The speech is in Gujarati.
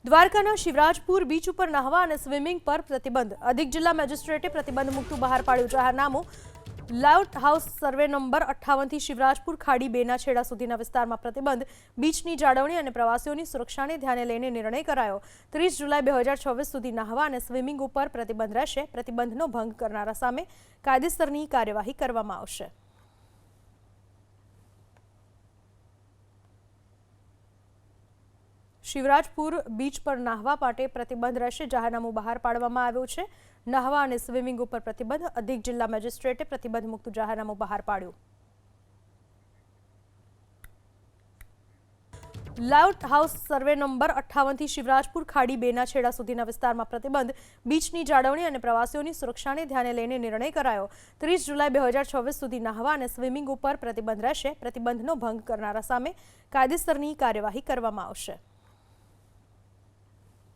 દ્વારકાના શિવરાજપુર બીચ ઉપર નહાવા અને સ્વિમિંગ પર પ્રતિબંધ. અધિક જિલ્લા મેજિસ્ટ્રેટે પ્રતિબંધ મૂકતું બહાર પાડ્યું જાહેરનામું. લાઉટ હાઉસ સર્વે નંબર 58 થી શિવરાજપુર ખાડી 2 ના છેડા સુધીના વિસ્તારમાં પ્રતિબંધ. બીચની જાળવણી અને પ્રવાસીઓની સુરક્ષાને ધ્યાને લઈને નિર્ણય કરાયો. 30 જુલાઈ 2024 સુધી નહાવા અને સ્વિમિંગ ઉપર પ્રતિબંધ રહેશે. પ્રતિબંધનો ભંગ કરનારા સામે કાયદેસરની કાર્યવાહી કરવામાં આવશે. શિવરાજપુર બીચ પર નહાવા માટે પ્રતિબંધ રહેશે. જાહેરનામું બહાર પાડવામાં આવ્યું છે. નહાવા અને સ્વિમિંગ ઉપર પ્રતિબંધ. અધિક જિલ્લા મેજિસ્ટ્રેટે પ્રતિબંધ મુક્ત જાહેરનામું બહાર પાડ્યું. લાઉટ હાઉસ સર્વે નંબર 58 થી શિવરાજપુર ખાડી 2 ના છેડા સુધીના વિસ્તારમાં પ્રતિબંધ. બીચની જાળવણી અને પ્રવાસીઓની સુરક્ષાને ધ્યાને લઈને નિર્ણય કરાયો. 30 જુલાઈ 2024 સુધી નહાવા અને સ્વિમિંગ ઉપર પ્રતિબંધ રહેશે. પ્રતિબંધનો ભંગ કરનારા સામે કાયદેસરની કાર્યવાહી કરવામાં આવશે.